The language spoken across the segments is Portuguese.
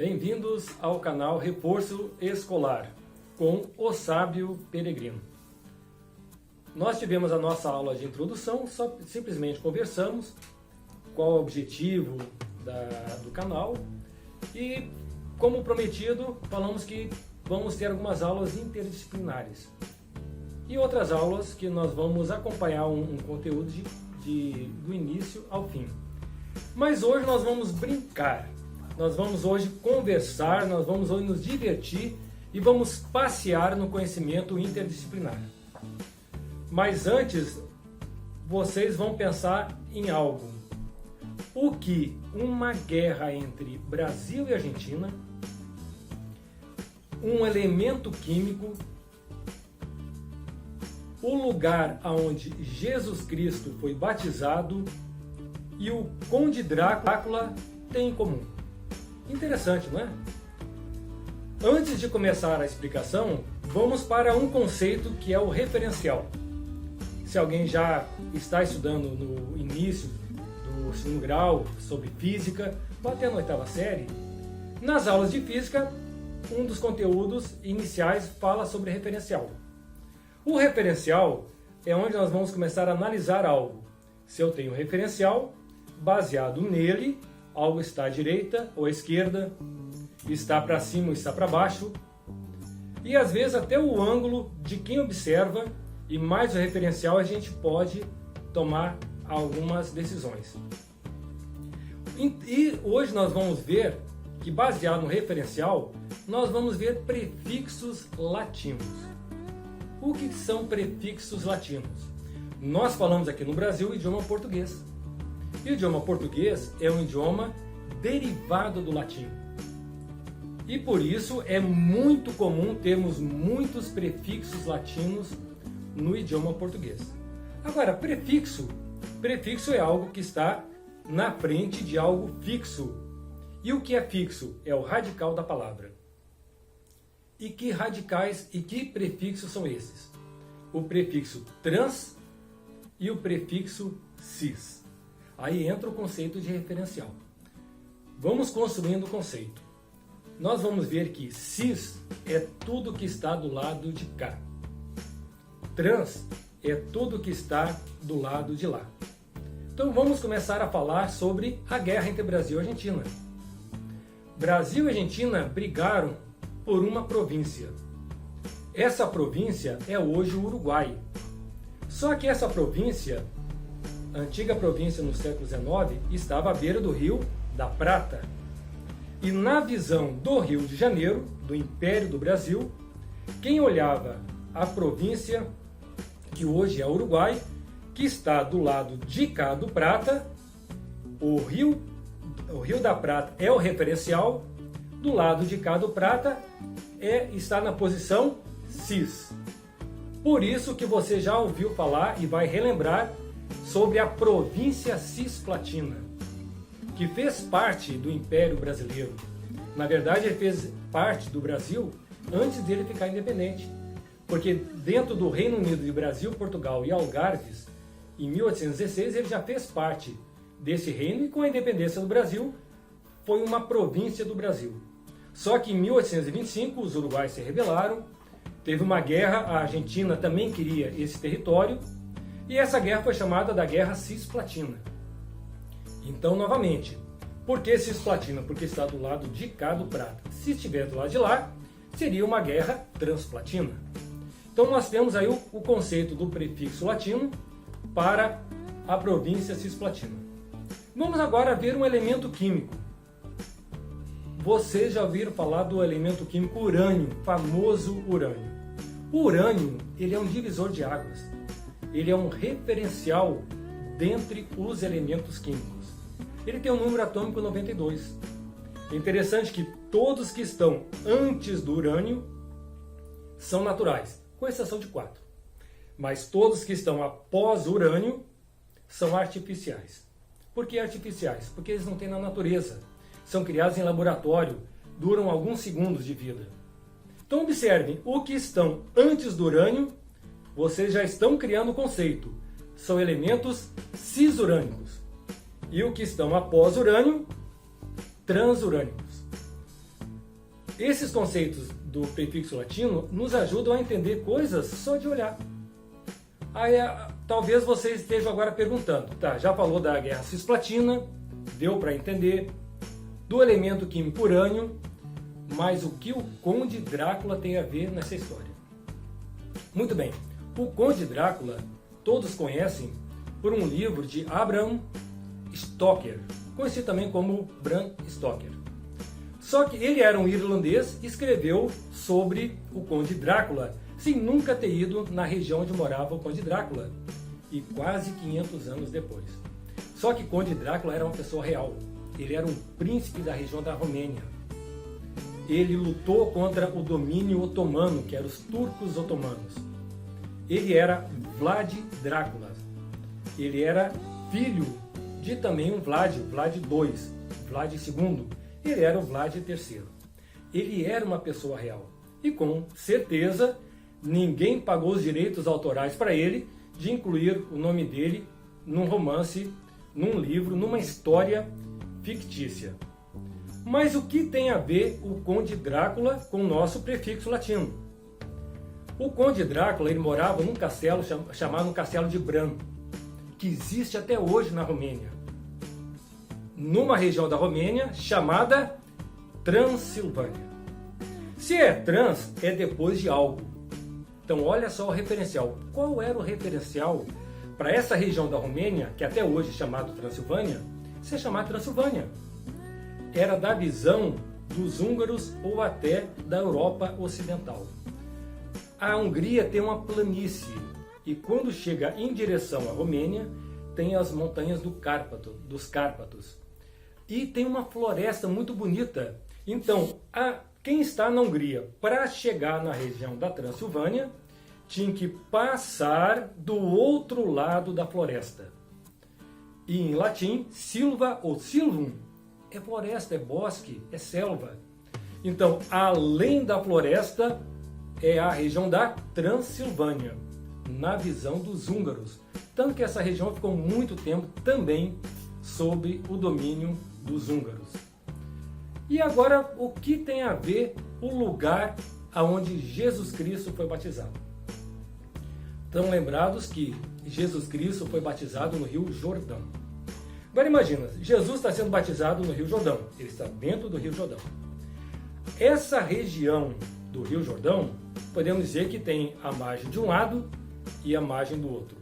Bem-vindos ao canal Reforço Escolar, com o Sábio Peregrino. Nós tivemos a nossa aula de introdução, simplesmente conversamos qual é o objetivo do canal e, como prometido, falamos que vamos ter algumas aulas interdisciplinares e outras aulas que nós vamos acompanhar um conteúdo do início ao fim. Mas hoje nós vamos brincar, nós vamos hoje conversar, nós vamos hoje nos divertir e vamos passear no conhecimento interdisciplinar. Mas antes, vocês vão pensar em algo. O que uma guerra entre Brasil e Argentina, um elemento químico, o lugar onde Jesus Cristo foi batizado e o Conde Drácula têm em comum. Interessante, não é? Antes de começar a explicação, vamos para um conceito que é o referencial. Se alguém já está estudando no início do segundo grau sobre física, ou até na oitava série, nas aulas de física, um dos conteúdos iniciais fala sobre referencial. O referencial é onde nós vamos começar a analisar algo. Se eu tenho referencial, baseado nele, algo está à direita ou à esquerda, está para cima ou está para baixo, e às vezes até o ângulo de quem observa, e mais o referencial a gente pode tomar algumas decisões. E hoje nós vamos ver que, baseado no referencial, nós vamos ver prefixos latinos. O que são prefixos latinos? Nós falamos aqui no Brasil o idioma português. E o idioma português é um idioma derivado do latim. E por isso é muito comum termos muitos prefixos latinos no idioma português. Agora, prefixo é algo que está na frente de algo fixo. E o que é fixo? É o radical da palavra. E que radicais e que prefixos são esses? O prefixo trans e o prefixo cis. Aí entra o conceito de referencial. Vamos construindo o conceito. Nós vamos ver que cis é tudo que está do lado de cá. Trans é tudo que está do lado de lá. Então vamos começar a falar sobre a guerra entre Brasil e Argentina. Brasil e Argentina brigaram por uma província. Essa província é hoje o Uruguai. Só que essa província, a antiga província no século XIX, estava à beira do Rio da Prata. E na visão do Rio de Janeiro, do Império do Brasil, quem olhava a província, que hoje é o Uruguai, que está do lado de cá do Prata, o Rio da Prata é o referencial, do lado de cá do Prata está na posição cis. Por isso que você já ouviu falar e vai relembrar sobre a província Cisplatina, que fez parte do Império Brasileiro. Na verdade, ele fez parte do Brasil antes dele ficar independente, porque dentro do Reino Unido de Brasil, Portugal e Algarves, em 1816, ele já fez parte desse reino e com a independência do Brasil, foi uma província do Brasil. Só que em 1825 os uruguaios se rebelaram, teve uma guerra, a Argentina também queria esse território, e essa guerra foi chamada da Guerra Cisplatina. Então, novamente, por que Cisplatina? Porque está do lado de cá do Prata. Se estiver do lado de lá, seria uma guerra transplatina. Então nós temos aí o conceito do prefixo latino para a província Cisplatina. Vamos agora ver um elemento químico. Vocês já ouviram falar do elemento químico urânio, famoso urânio. O urânio, ele é um divisor de águas. Ele é um referencial dentre os elementos químicos. Ele tem o número atômico 92. É interessante que todos que estão antes do urânio são naturais, com exceção de 4. Mas todos que estão após o urânio são artificiais. Por que artificiais? Porque eles não têm na natureza. São criados em laboratório, duram alguns segundos de vida. Então observem, o que estão antes do urânio, vocês já estão criando o conceito. São elementos cisurânicos. E o que estão após urânio, transurânicos. Esses conceitos do prefixo latino nos ajudam a entender coisas só de olhar. Aí, talvez você esteja agora perguntando, tá, já falou da guerra cisplatina, deu para entender, do elemento químico urânio, mas o que o Conde Drácula tem a ver nessa história? Muito bem, o Conde Drácula todos conhecem por um livro de Bram Stoker, conhecido também como Bram Stoker. Só que ele era um irlandês e escreveu sobre o Conde Drácula, sem nunca ter ido na região onde morava o Conde Drácula, e quase 500 anos depois. Só que Conde Drácula era uma pessoa real, ele era um príncipe da região da Romênia. Ele lutou contra o domínio otomano, que eram os turcos otomanos. Ele era Vlad Drácula, ele era filho de também um Vlad II, Vlad II, ele era o Vlad III. Ele era uma pessoa real, e com certeza ninguém pagou os direitos autorais para ele de incluir o nome dele num romance, num livro, numa história fictícia. Mas o que tem a ver o Conde Drácula com o nosso prefixo latino? O Conde Drácula ele morava num castelo chamado Castelo de Bran, que existe até hoje na Romênia, numa região da Romênia chamada Transilvânia. Se é trans, é depois de algo. Então olha só o referencial. Qual era o referencial para essa região da Romênia, que até hoje é chamada Transilvânia, se chamar Transilvânia? Era da visão dos húngaros ou até da Europa Ocidental. A Hungria tem uma planície e quando chega em direção à Romênia tem as montanhas dos Cárpatos e tem uma floresta muito bonita. Então, quem está na Hungria para chegar na região da Transilvânia tinha que passar do outro lado da floresta. E em latim, silva ou silvum é floresta, é bosque, é selva. Então, além da floresta, é a região da Transilvânia, na visão dos húngaros. Tanto que essa região ficou muito tempo também sob o domínio dos húngaros. E agora, o que tem a ver o lugar aonde Jesus Cristo foi batizado? Estão lembrados que Jesus Cristo foi batizado no Rio Jordão. Agora imagina, Jesus está sendo batizado no Rio Jordão, ele está dentro do Rio Jordão. Essa região do Rio Jordão, podemos dizer que tem a margem de um lado e a margem do outro.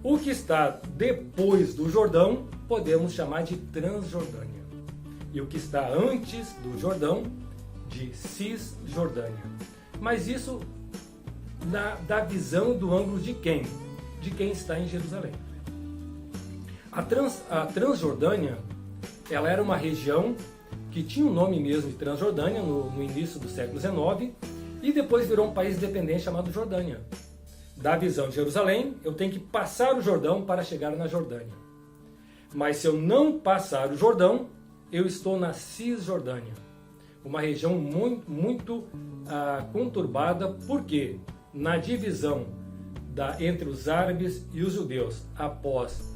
O que está depois do Jordão, podemos chamar de Transjordânia. E o que está antes do Jordão, de Cisjordânia. Mas isso da visão do ângulo de quem? De quem está em Jerusalém. A Transjordânia, ela era uma região que tinha o nome mesmo de Transjordânia no início do século XIX e depois virou um país independente chamado Jordânia. Da visão de Jerusalém, eu tenho que passar o Jordão para chegar na Jordânia. Mas se eu não passar o Jordão, eu estou na Cisjordânia, uma região muito conturbada, porque na divisão entre os árabes e os judeus, após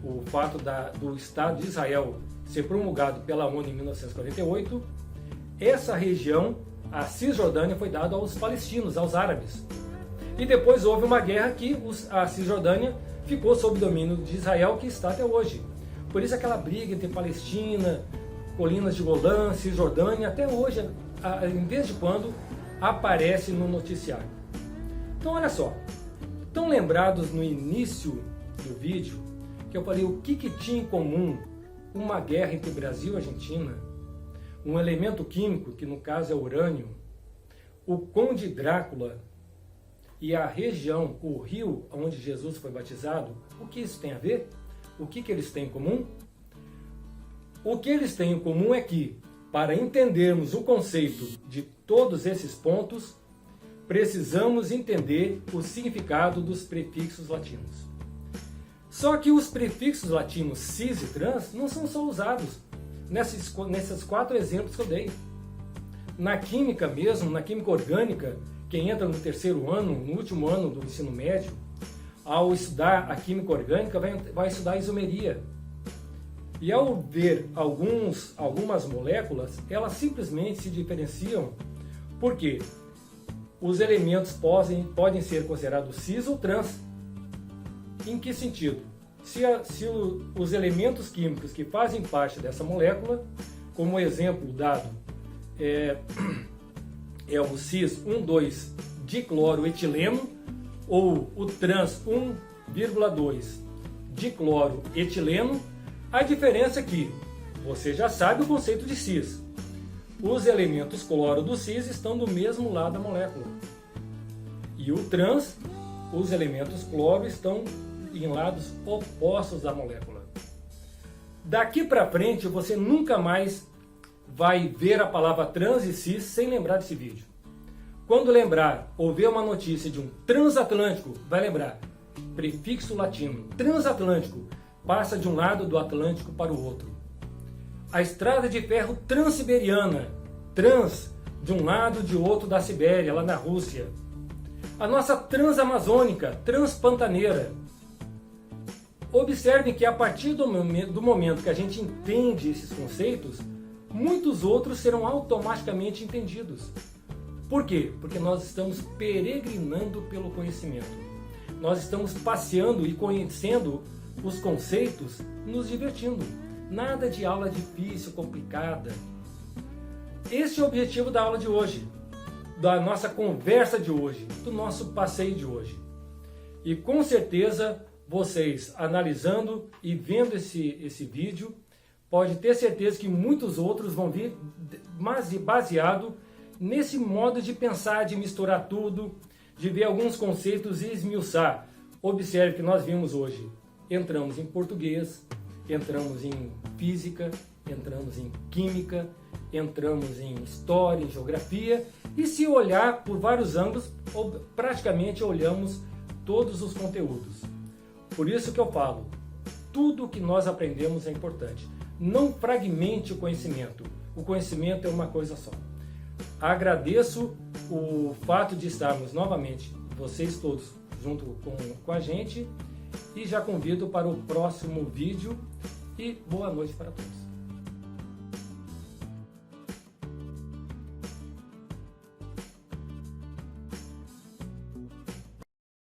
o fato do Estado de Israel ser promulgado pela ONU em 1948, essa região, a Cisjordânia, foi dada aos palestinos, aos árabes. E depois houve uma guerra que a Cisjordânia ficou sob domínio de Israel, que está até hoje. Por isso aquela briga entre Palestina, colinas de Golã, Cisjordânia, até hoje, em vez de quando, aparece no noticiário. Então olha só, estão lembrados no início do vídeo que eu falei o que tinha em comum uma guerra entre Brasil e Argentina, um elemento químico, que no caso é o urânio, o Conde Drácula e a região, o rio onde Jesus foi batizado, o que isso tem a ver? O que eles têm em comum? O que eles têm em comum é que, para entendermos o conceito de todos esses pontos, precisamos entender o significado dos prefixos latinos. Só que os prefixos latinos cis e trans não são só usados nesses 4 exemplos que eu dei. Na química mesmo, na química orgânica, quem entra no 3º ano, no último ano do ensino médio, ao estudar a química orgânica, vai estudar a isomeria. E ao ver algumas moléculas, elas simplesmente se diferenciam porque os elementos podem ser considerados cis ou trans. Em que sentido? Se os elementos químicos que fazem parte dessa molécula, como exemplo dado é o cis 1,2-dicloroetileno ou o trans 1,2-dicloroetileno, a diferença é que você já sabe o conceito de cis. Os elementos cloro do cis estão do mesmo lado da molécula. E o trans, os elementos cloro estão em lados opostos da molécula. Daqui para frente você nunca mais vai ver a palavra trans e cis sem lembrar desse vídeo. Quando lembrar ou ver uma notícia de um transatlântico, vai lembrar prefixo latino. Transatlântico passa de um lado do Atlântico para o outro. A estrada de ferro transiberiana, trans de um lado de outro da Sibéria, lá na Rússia. A nossa transamazônica, transpantaneira. Observem que a partir do momento que a gente entende esses conceitos, muitos outros serão automaticamente entendidos. Por quê? Porque nós estamos peregrinando pelo conhecimento. Nós estamos passeando e conhecendo os conceitos, nos divertindo. Nada de aula difícil, complicada. Esse é o objetivo da aula de hoje, da nossa conversa de hoje, do nosso passeio de hoje. E com certeza, vocês analisando e vendo esse vídeo, pode ter certeza que muitos outros vão vir baseado nesse modo de pensar, de misturar tudo, de ver alguns conceitos e esmiuçar. Observe que nós vimos hoje, entramos em português, entramos em física, entramos em química, entramos em história, em geografia, e se olhar por vários ângulos, praticamente olhamos todos os conteúdos. Por isso que eu falo, tudo que nós aprendemos é importante. Não fragmente o conhecimento é uma coisa só. Agradeço o fato de estarmos novamente, vocês todos, junto com a gente, e já convido para o próximo vídeo e boa noite para todos.